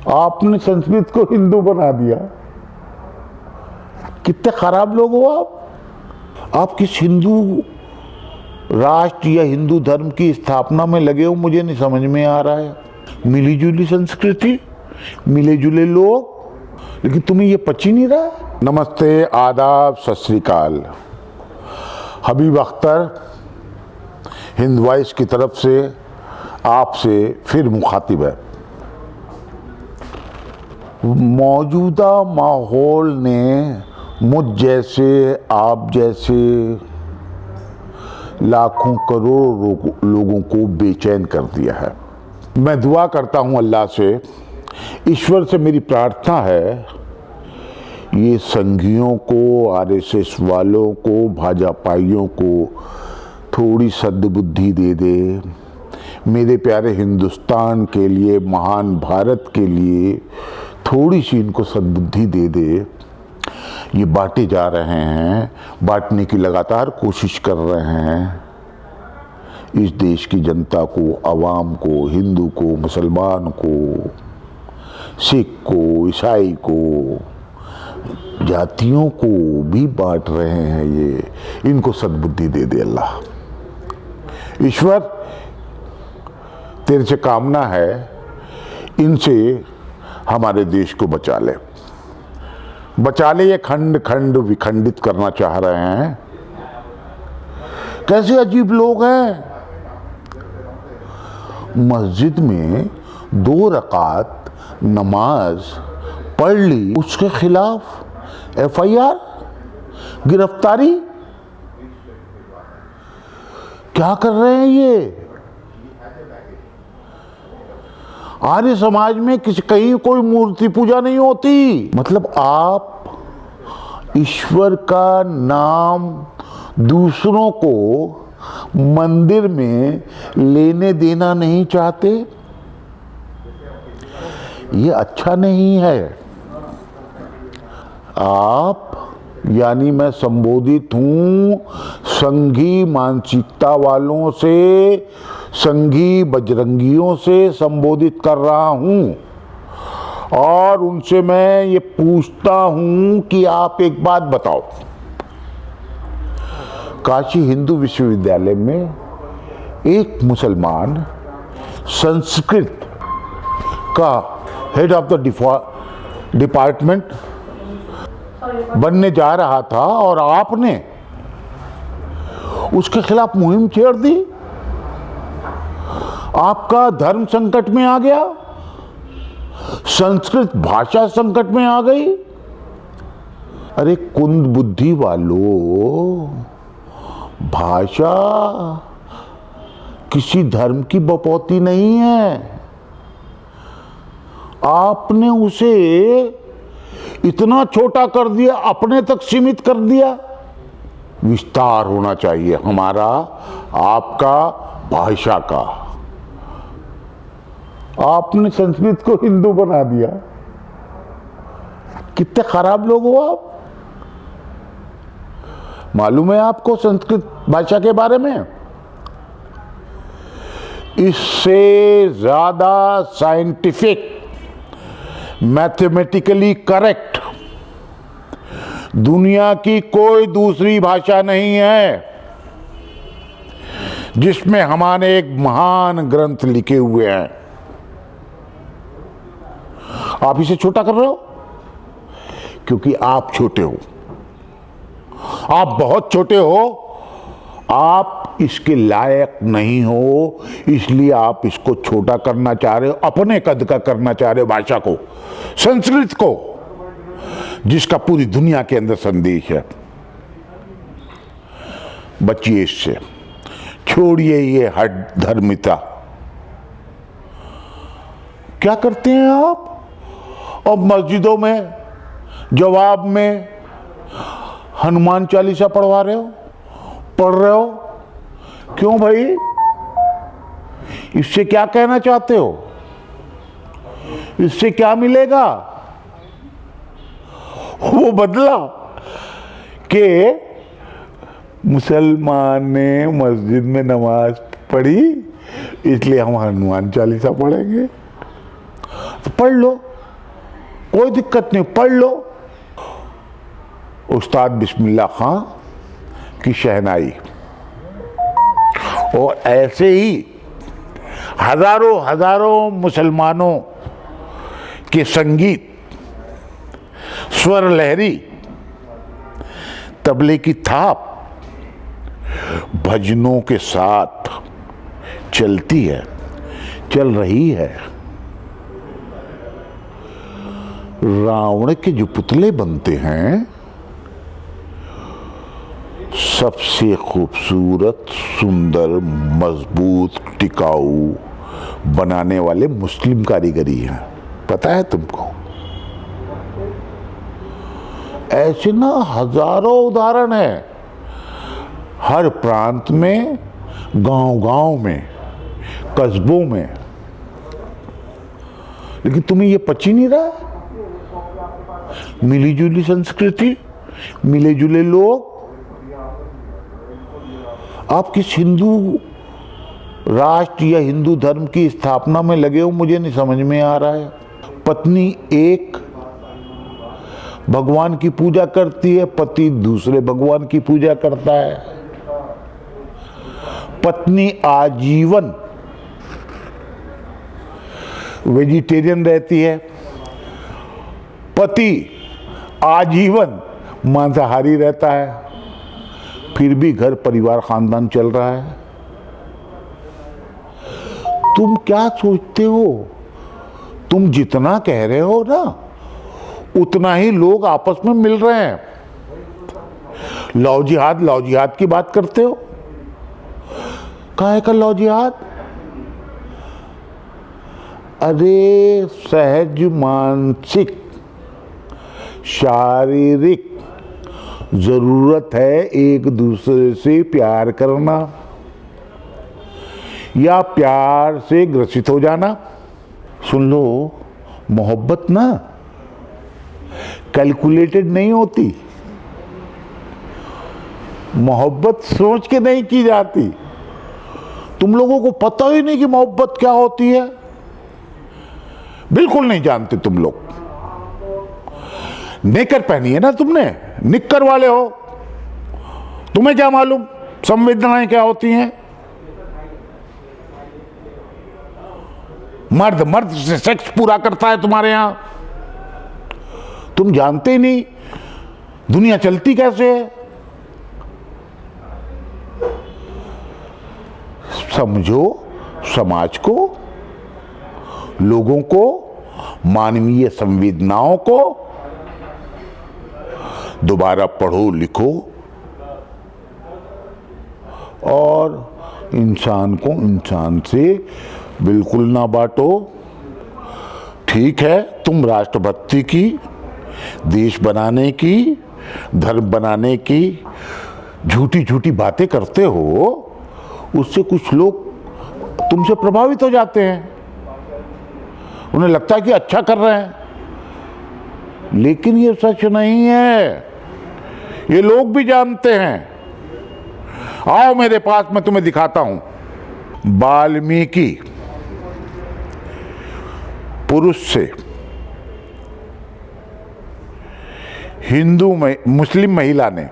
आपने संस्कृत को हिंदू बना दिया। कितने खराब लोग हो आप किस हिंदू राष्ट्र या हिंदू धर्म की स्थापना में लगे हो, मुझे नहीं समझ में आ रहा है। मिली जुली संस्कृति, मिले जुले लोग, लेकिन तुम्हें ये पच ही नहीं रहा। नमस्ते, आदाब, सत श्री अकाल। हबीब अख्तर हिंद वॉइस की तरफ से आपसे फिर मुखातिब है। मौजूदा माहौल ने मुझ जैसे, आप जैसे लाखों करोड़ों लोगों को बेचैन कर दिया है। मैं दुआ करता हूं अल्लाह से, ईश्वर से मेरी प्रार्थना है, ये संघियों को, आरएसएस वालों को, भाजपाइयों को थोड़ी सद्बुद्धि दे दे। मेरे प्यारे हिंदुस्तान के लिए, महान भारत के लिए थोड़ी सी इनको सद्बुद्धि दे दे। ये बांटे जा रहे हैं, बांटने की लगातार कोशिश कर रहे हैं इस देश की जनता को, अवाम को, हिंदू को, मुसलमान को, सिख को, ईसाई को, जातियों को भी बांट रहे हैं। ये इनको सद्बुद्धि दे दे अल्लाह। ईश्वर तेरे से कामना है, इनसे हमारे देश को बचा ले, बचा ले। ये खंड खंड विखंडित करना चाह रहे हैं। कैसे अजीब लोग हैं। मस्जिद में 2 रकात नमाज पढ़ ली, उसके खिलाफ एफआईआर, गिरफ्तारी। क्या कर रहे हैं ये? आर्य समाज में कहीं कोई मूर्ति पूजा नहीं होती। मतलब आप ईश्वर का नाम दूसरों को मंदिर में लेने देना नहीं चाहते। ये अच्छा नहीं है। आप यानी मैं संबोधित हूं संघी मानसिकता वालों से, संघी बजरंगियों से संबोधित कर रहा हूं, और उनसे मैं ये पूछता हूं कि आप एक बात बताओ। काशी हिंदू विश्वविद्यालय में एक मुसलमान संस्कृत का हेड ऑफ द डिपार्टमेंट बनने जा रहा था और आपने उसके खिलाफ मुहिम छेड़ दी। आपका धर्म संकट में आ गया, संस्कृत भाषा संकट में आ गई। अरे कुंद बुद्धि वालों, भाषा किसी धर्म की बपौती नहीं है। आपने उसे इतना छोटा कर दिया, अपने तक सीमित कर दिया। विस्तार होना चाहिए हमारा, आपका, भाषा का। आपने संस्कृत को हिंदू बना दिया। कितने खराब लोग हो आप। मालूम है आपको संस्कृत भाषा के बारे में? इससे ज्यादा साइंटिफिक, मैथमेटिकली करेक्ट दुनिया की कोई दूसरी भाषा नहीं है जिसमें हमारे एक महान ग्रंथ लिखे हुए हैं। आप इसे छोटा कर रहे हो क्योंकि आप छोटे हो। आप बहुत छोटे हो, आप इसके लायक नहीं हो, इसलिए आप इसको छोटा करना चाह रहे हो, अपने कद का करना चाह रहे हो भाषा को, संस्कृत को, जिसका पूरी दुनिया के अंदर संदेश है। बचिए इससे, छोड़िए ये हठ धर्मिता। क्या करते हैं आप? अब मस्जिदों में जवाब में हनुमान चालीसा पढ़वा रहे हो, पढ़ रहे हो। क्यों भाई? इससे क्या कहना चाहते हो? इससे क्या मिलेगा? वो बदला कि मुसलमान ने मस्जिद में नमाज पढ़ी, इसलिए हम हनुमान चालीसा पढ़ेंगे। तो पढ़ लो। कोई दिक्कत नहीं, पढ़ लो। उस्ताद बिस्मिल्लाह खां की शहनाई, और ऐसे ही हजारों हजारों मुसलमानों के संगीत, स्वर लहरी, तबले की थाप भजनों के साथ चलती है, चल रही है। रावण के जो पुतले बनते हैं, सबसे खूबसूरत, सुंदर, मजबूत, टिकाऊ बनाने वाले मुस्लिम कारीगरी हैं, पता है तुमको? ऐसे ना हजारों उदाहरण हैं हर प्रांत में, गांव-गांव में, कस्बों में। लेकिन तुम्हें ये पची नहीं रहा। मिली जुली संस्कृति, मिले जुले लोग। आप किस हिंदू राष्ट्र या हिंदू धर्म की स्थापना में लगे हो, मुझे नहीं समझ में आ रहा है। पत्नी एक भगवान की पूजा करती है, पति दूसरे भगवान की पूजा करता है। पत्नी आजीवन वेजिटेरियन रहती है, पति आजीवन मांसाहारी रहता है, फिर भी घर परिवार खानदान चल रहा है। तुम क्या सोचते हो? तुम जितना कह रहे हो ना, उतना ही लोग आपस में मिल रहे हैं। लौ जिहाद की बात करते हो। काहे का लौ जिहाद? अरे सहज मानसिक शारीरिक जरूरत है एक दूसरे से प्यार करना या प्यार से ग्रसित हो जाना। सुन लो, मोहब्बत ना कैलकुलेटेड नहीं होती। मोहब्बत सोच के नहीं की जाती। तुम लोगों को पता ही नहीं कि मोहब्बत क्या होती है, बिल्कुल नहीं जानते तुम लोग। नेकर पहनी है ना तुमने, निक्कर वाले हो, तुम्हें क्या मालूम संवेदनाएं क्या होती हैं। मर्द से सेक्स पूरा करता है तुम्हारे यहां, तुम जानते ही नहीं दुनिया चलती कैसे है। समझो समाज को, लोगों को, मानवीय संवेदनाओं को। दोबारा पढ़ो, लिखो और इंसान को इंसान से बिल्कुल ना बांटो। ठीक है, तुम राष्ट्रभक्ति की, देश बनाने की, धर्म बनाने की झूठी झूठी बातें करते हो, उससे कुछ लोग तुमसे प्रभावित हो जाते हैं। उन्हें लगता है कि अच्छा कर रहे हैं, लेकिन ये सच नहीं है। ये लोग भी जानते हैं। आओ मेरे पास, मैं तुम्हें दिखाता हूं। वाल्मीकि पुरुष से हिंदू में मुस्लिम महिला ने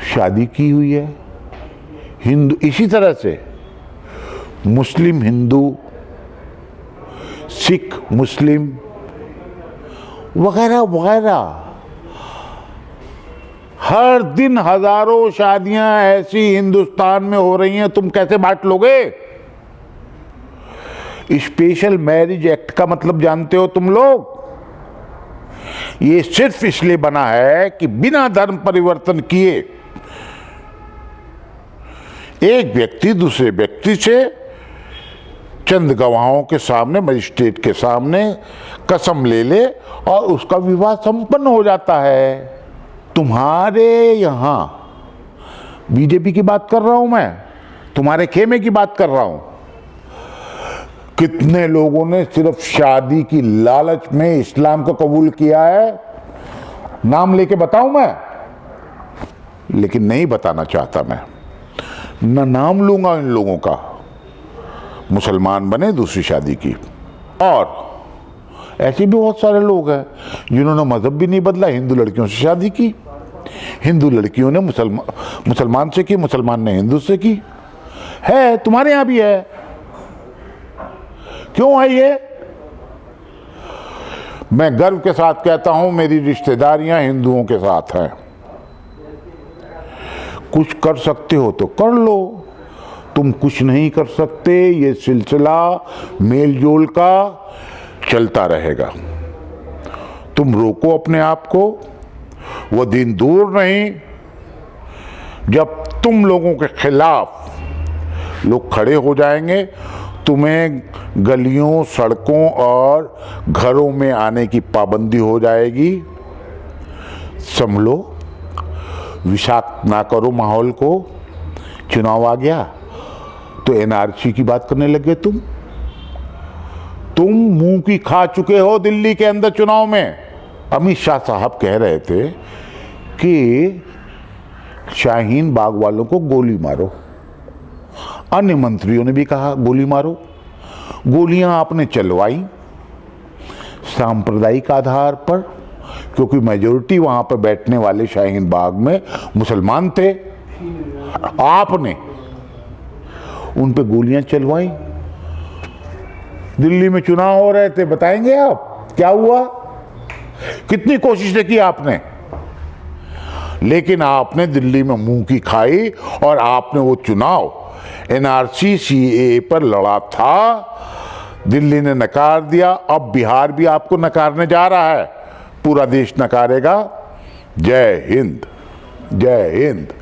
शादी की हुई है। हिंदू इसी तरह से मुस्लिम हिंदू, सिख मुस्लिम वगैरह वगैरह, हर दिन हजारों शादियां ऐसी हिंदुस्तान में हो रही हैं। तुम कैसे बांट लोगे? स्पेशल मैरिज एक्ट का मतलब जानते हो तुम लोग? ये सिर्फ इसलिए बना है कि बिना धर्म परिवर्तन किए एक व्यक्ति दूसरे व्यक्ति से चंद गवाहों के सामने, मजिस्ट्रेट के सामने कसम ले ले और उसका विवाह संपन्न हो जाता है। तुम्हारे यहां बीजेपी की बात कर रहा हूं मैं, तुम्हारे खेमे की बात कर रहा हूं। कितने लोगों ने सिर्फ शादी की लालच में इस्लाम को कबूल किया है? नाम लेके बताऊं मैं? लेकिन नहीं बताना चाहता मैं, न नाम लूंगा इन लोगों का। मुसलमान बने, दूसरी शादी की। और ऐसे भी बहुत सारे लोग हैं जिन्होंने मजहब भी नहीं बदला, हिंदू लड़कियों से शादी की, हिंदू लड़कियों ने मुसलमान से की, मुसलमान ने हिंदू से की। है, तुम्हारे यहां भी है। क्यों है ये? मैं गर्व के साथ कहता हूं, मेरी रिश्तेदारियां हिंदुओं के साथ हैं। कुछ कर सकते हो तो कर लो, तुम कुछ नहीं कर सकते, ये सिलसिला मेल जोल का चलता रहेगा। तुम रोको अपने आप को, वो दिन दूर नहीं जब तुम लोगों के खिलाफ लोग खड़े हो जाएंगे, तुम्हें गलियों, सड़कों और घरों में आने की पाबंदी हो जाएगी। संभलो, विषाक्त ना करो माहौल को। चुनाव आ गया तो एनआरसी की बात करने लगे तुम मुंह की खा चुके हो दिल्ली के अंदर चुनाव में। अमित शाह साहब कह रहे थे कि शाहीन बाग वालों को गोली मारो, अन्य मंत्रियों ने भी कहा गोली मारो। गोलियां आपने चलवाई सांप्रदायिक आधार पर, क्योंकि मेजॉरिटी वहां पर बैठने वाले शाहीन बाग में मुसलमान थे। आपने उन पे गोलियां चलवाई। दिल्ली में चुनाव हो रहे थे, बताएंगे आप क्या हुआ? कितनी कोशिशें की आपने, लेकिन आपने दिल्ली में मुंह की खाई और आपने वो चुनाव एनआरसी सीएए पर लड़ा था, दिल्ली ने नकार दिया। अब बिहार भी आपको नकारने जा रहा है, पूरा देश नकारेगा। जय हिंद, जय हिंद।